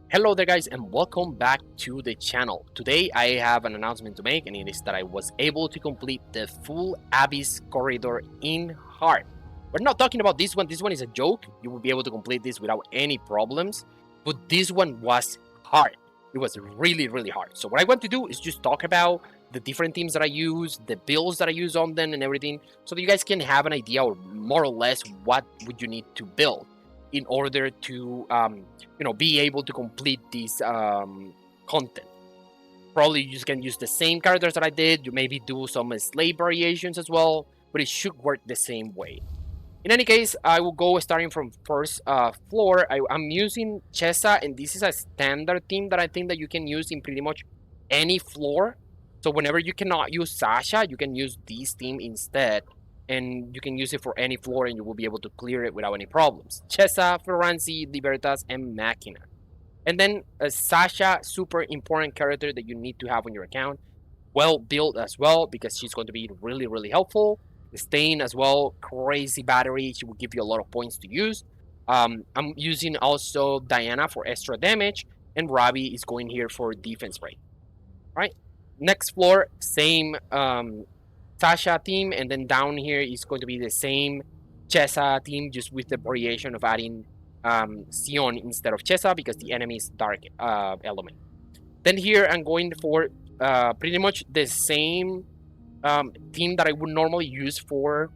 Hello there guys and welcome back to the channel. Today I have an announcement to make, and it is that I was able to complete the full Abyss corridor in hard. We're not talking about this one is a joke. You will be able to complete this without any problems, but this one was hard. It was really hard. So what I want to do is just talk about the different teams that I use, the builds that I use on them and everything, so that you guys can have an idea or more or less what would you need to build in order to be able to complete this content. Probably you just can use the same characters that I did. You maybe do some slave variations as well, but it should work the same way. In any case, I will go starting from first floor. I'm using Chesa, and this is a standard team that I think that you can use in pretty much any floor. So whenever you cannot use Sasha, you can use this team instead, and you can use it for any floor, and you will be able to clear it without any problems. Chesa, Floranzi, Libertas, and Machina. And then Sasha, super important character that you need to have on your account. Well built as well, because she's going to be really helpful. Stain as well, crazy battery. She will give you a lot of points to use. I'm using also Diana for extra damage, and Robbie is going here for defense rate. Right. Next floor, same Sasha team, and then down here is going to be the same Chesa team, just with the variation of adding Sion instead of Chesa, because the enemy is dark element. Then here I'm going for pretty much the same team that I would normally use for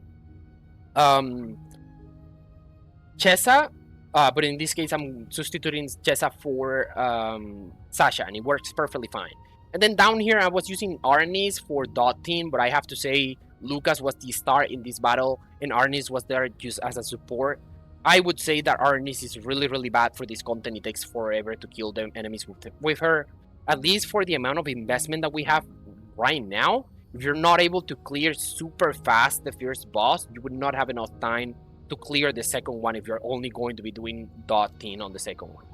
Chesa, but in this case I'm substituting Chesa for Sasha, and it works perfectly fine. And then down here I was using Arnis for dot team, but I have to say Lucas was the star in this battle, and Arnis was there just as a support. I would say that Arnis is really bad for this content. It takes forever to kill the enemies with her. At least for the amount of investment that we have right now, if you're not able to clear super fast the first boss, you would not have enough time to clear the second one if you're only going to be doing dot team on the second one.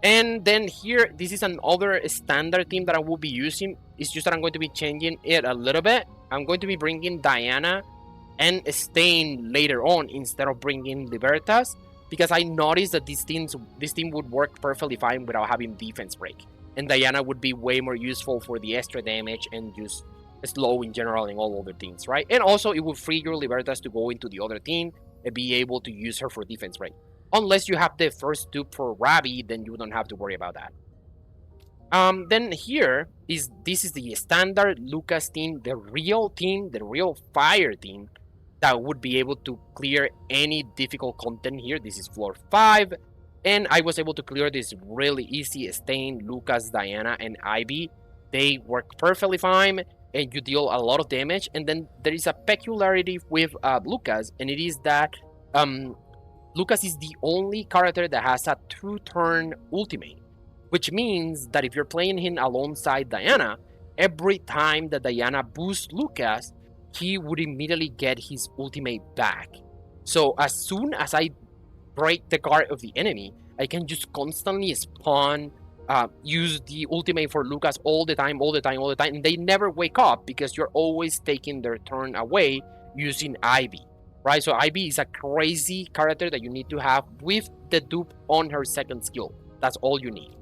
And then here, this is another standard team that I will be using. It's just that I'm going to be changing it a little bit. I'm going to be bringing Diana and Stain later on instead of bringing Libertas, because I noticed that this team would work perfectly fine without having defense break, and Diana would be way more useful for the extra damage and just slow in general in all other teams, right? And also it will free your Libertas to go into the other team and be able to use her for defense break. Unless you have the first dupe for Rabi, then you don't have to worry about that. Then here this is the standard Lucas team, the real fire team that would be able to clear any difficult content here. This is floor 5, and I was able to clear this really easy. Stain, Lucas, Diana, and Ivy. They work perfectly fine, and you deal a lot of damage. And then there is a peculiarity with Lucas, and it is that Lucas is the only character that has a 2-turn ultimate, which means that if you're playing him alongside Diana, every time that Diana boosts Lucas, he would immediately get his ultimate back. So as soon as I break the guard of the enemy, I can just constantly spawn, use the ultimate for Lucas all the time, and they never wake up because you're always taking their turn away using Ivy, right? So Ivy is a crazy character that you need to have with the dupe on her second skill. That's all you need.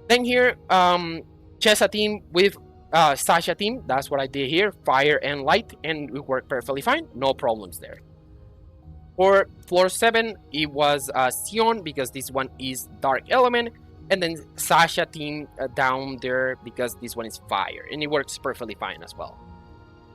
Then here, Chesa team with Sasha team. That's what I did here, fire and light, and it worked perfectly fine, no problems there. For floor 7, it was Sion, because this one is dark element, and then Sasha team down there because this one is fire, and it works perfectly fine as well.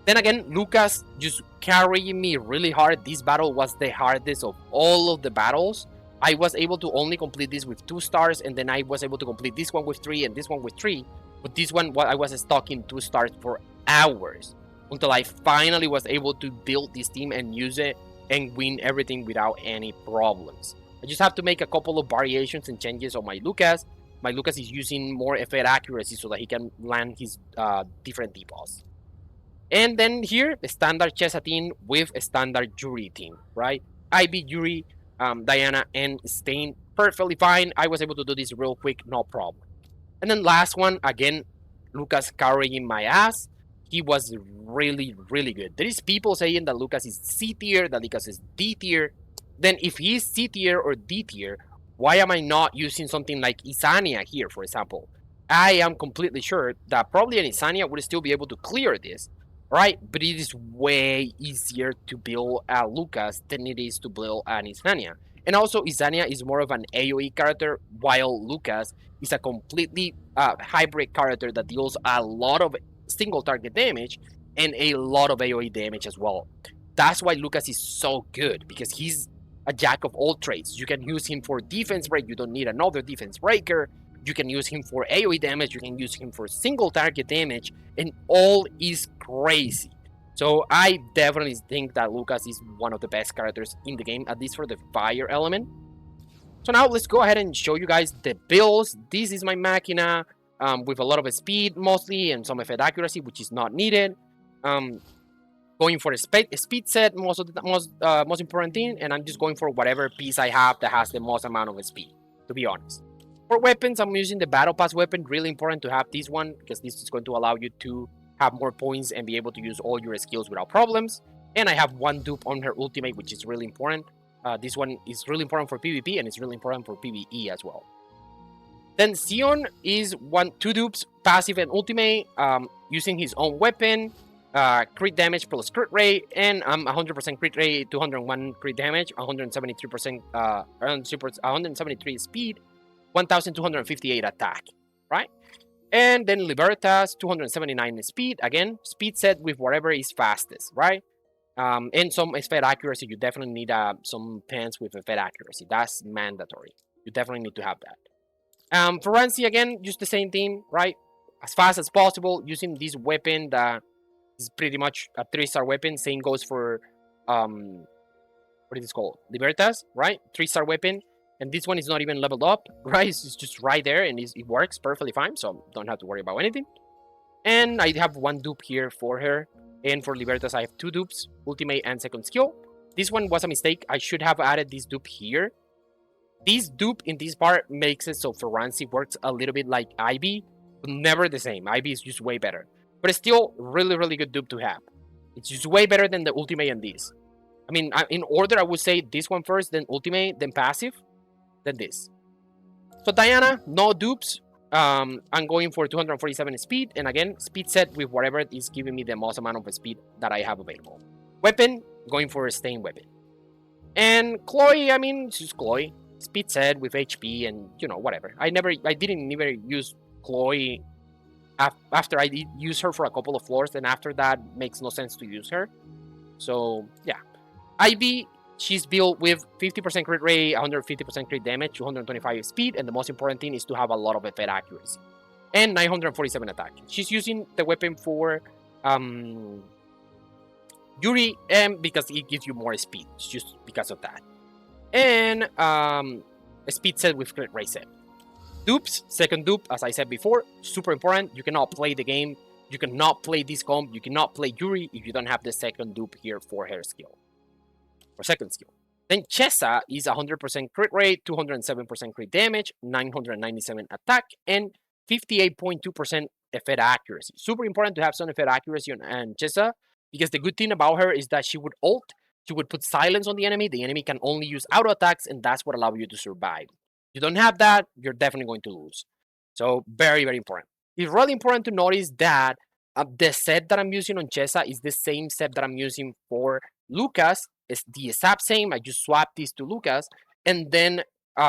Then again, Lucas just carrying me really hard. This battle was the hardest of all of the battles. I was able to only complete this with 2 stars, and then I was able to complete this one with 3 and this one with 3. But this one, I was stuck in 2 stars for hours until I finally was able to build this team and use it and win everything without any problems. I just have to make a couple of variations and changes on my Lucas. My Lucas is using more effect accuracy so that he can land his different debuffs. And then here, the standard Chesa team with a standard Yuri team, right? Ivy, Yuri, Diana, and Stain, perfectly fine. I was able to do this real quick, no problem. And then last one, again, Lucas carrying my ass. He was really good. There is people saying that Lucas is C tier, that Lucas is D tier. Then if he's C tier or D tier, Why am I not using something like Isania here, for example? I am completely sure that probably an Isania would still be able to clear this, right? But it is way easier to build a Lucas than it is to build an Isania. And also, Isania is more of an AoE character, while Lucas is a completely hybrid character that deals a lot of single target damage and a lot of AoE damage as well. That's why Lucas is so good, because he's a jack of all trades. You can use him for defense break. You don't need another defense breaker. You can use him for AoE damage. You can use him for single target damage, and all is crazy. So I definitely think that Lucas is one of the best characters in the game, at least for the fire element. So now let's go ahead and show you guys the builds. This is my Machina with a lot of speed mostly and some effect accuracy, which is not needed. Going for a speed set, most important thing, and I'm just going for whatever piece I have that has the most amount of speed, to be honest. For weapons, I'm using the Battle Pass weapon. Really important to have this one, because this is going to allow you to have more points and be able to use all your skills without problems. And I have one dupe on her ultimate, which is really important. This one is really important for PvP, and it's really important for PvE as well. Then Sion is two dupes, passive and ultimate, using his own weapon, crit damage plus crit rate, and 100% crit rate, 201 crit damage, 173%, 173 speed, 1258 attack, right? And then Libertas, 279 speed, again, speed set with whatever is fastest, right? And some effect accuracy. You definitely need some pants with effect accuracy. That's mandatory. You definitely need to have that. For Rancy, again, use the same thing, right? As fast as possible, using this weapon that is pretty much a 3-star weapon. Same goes for, what is this called? Libertas, right? 3-star weapon. And this one is not even leveled up, right? It's just right there, and it works perfectly fine, so don't have to worry about anything. And I have one dupe here for her. And for Libertas, I have 2 dupes, ultimate and second skill. This one was a mistake. I should have added this dupe here. This dupe in this part makes it so Ferrancy works a little bit like Ivy, but never the same. Ivy is just way better. But it's still really, really good dupe to have. It's just way better than the ultimate and this. I mean, in order, I would say this one first, then ultimate, then passive, then this. So Diana, no dupes. I'm going for 247 speed, and again, speed set with whatever is giving me the most amount of speed that I have available. Weapon, going for a stain weapon. And Chloe, I mean, it's just Chloe. Speed set with HP and, you know, whatever. I didn't even use Chloe after I did use her for a couple of floors, then after that makes no sense to use her. So yeah. Ivy, she's built with 50% crit rate, 150% crit damage, 225 speed, and the most important thing is to have a lot of effect accuracy. And 947 attack. She's using the weapon for Yuri, and because it gives you more speed, it's just because of that. And a speed set with crit rate set. Dupes, second dupe, as I said before, super important. You cannot play the game, you cannot play this comp, you cannot play Yuri if you don't have the second dupe here for her skill. Or second skill. Then Chesa is 100% crit rate, 207% crit damage, 997 attack, and 58.2% effect accuracy. Super important to have some effect accuracy on Chesa, because the good thing about her is that she would ult, she would put silence on the enemy can only use auto attacks, and that's what allows you to survive. If you don't have that, you're definitely going to lose. So very, very important. It's really important to notice that the set that I'm using on Chesa is the same set that I'm using for Lucas. It's the exact same. I just swapped these to Lucas. And then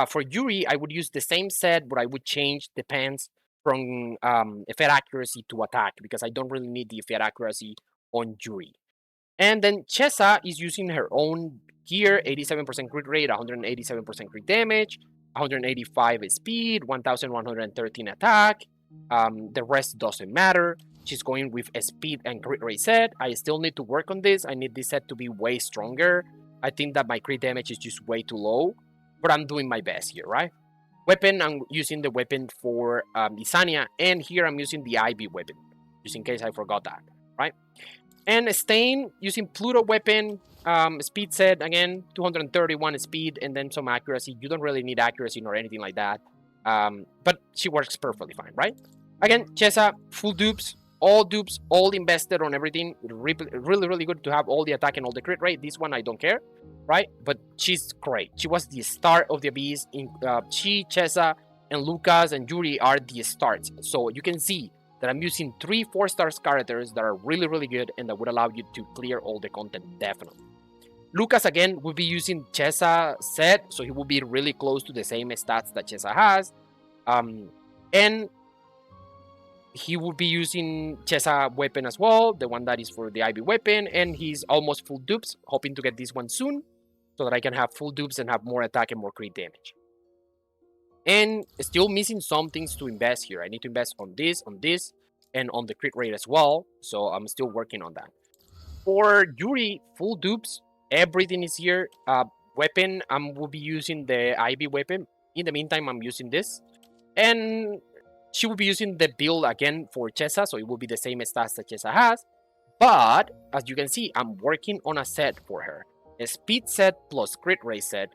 for Yuri, I would use the same set, but I would change the pants from effect accuracy to attack, because I don't really need the effect accuracy on Yuri. And then Chesa is using her own gear, 87% crit rate, 187% crit damage, 185 speed, 1113 attack. The rest doesn't matter. She's going with a speed and crit rate set. I still need to work on this. I need this set to be way stronger. I think that my crit damage is just way too low, but I'm doing my best here, right? Weapon, I'm using the weapon for Isania, and here I'm using the Ivy weapon, just in case I forgot that, right? And Stain, using Pluto weapon, speed set, again, 231 speed, and then some accuracy. You don't really need accuracy nor anything like that, but she works perfectly fine, right? Again, Chesa, full dupes, all dupes, all invested on everything. Really, really good to have all the attack and all the crit rate. This one I don't care, right? But she's great. She was the start of the Abyss. She, Chesa, and Lucas and Yuri are the starts. So you can see that I'm using 3 4-star characters that are really, really good and that would allow you to clear all the content, definitely. Lucas, again, will be using Chesa set, so he will be really close to the same stats that Chesa has. And he will be using Chesa weapon as well, the one that is for the Ivy weapon, and he's almost full dupes, hoping to get this one soon, so that I can have full dupes and have more attack and more crit damage. And still missing some things to invest here. I need to invest on this, and on the crit rate as well, so I'm still working on that. For Yuri, full dupes, everything is here. Weapon, I will be using the Ivy weapon. In the meantime, I'm using this. And she will be using the build again for Chesa, so it will be the same stats that Chesa has. But, as you can see, I'm working on a set for her. A speed set plus crit rate set.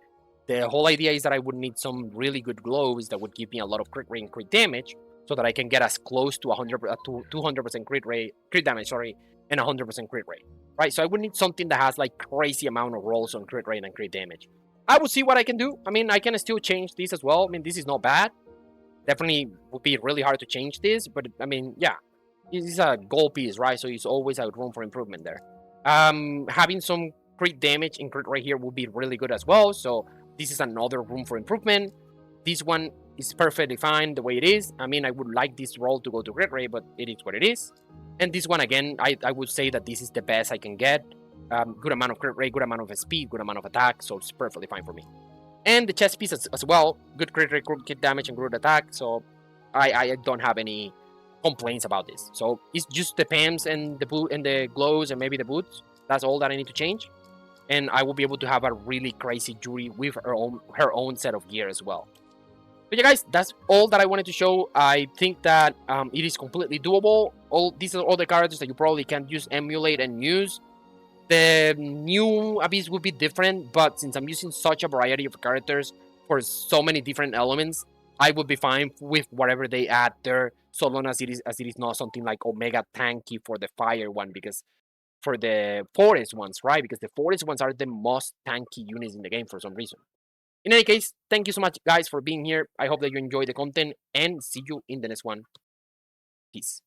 The whole idea is that I would need some really good gloves that would give me a lot of crit rate and crit damage, so that I can get as close to 200% crit damage, sorry, and 100% crit rate, right? So I would need something that has like crazy amount of rolls on crit rate and crit damage. I will see what I can do. I mean, I can still change this as well. I mean, this is not bad. Definitely would be really hard to change this, but I mean, yeah, this is a gold piece, right? So it's always a room for improvement there. Having some crit damage and crit right here would be really good as well. So this is another room for improvement. This one is perfectly fine the way it is. I mean, I would like this roll to go to crit rate, but it is what it is. And this one, again, I would say that this is the best I can get. Good amount of crit rate, good amount of speed, good amount of attack, so it's perfectly fine for me. And the chest piece as well, good crit rate, good damage, and good attack, so I don't have any complaints about this. So it's just the pants and the boot and the gloves and maybe the boots. That's all that I need to change, and I will be able to have a really crazy Yuri with her own set of gear as well. But yeah, guys, that's all that I wanted to show. I think that it is completely doable. All these are all the characters that you probably can use, emulate, and use. The new Abyss will be different, but since I'm using such a variety of characters for so many different elements, I would be fine with whatever they add there, so long as it is not something like Omega tanky for the fire one, because for the forest ones, right? Because the forest ones are the most tanky units in the game for some reason. In any case, thank you so much, guys, for being here. I hope that you enjoy the content and see you in the next one. Peace.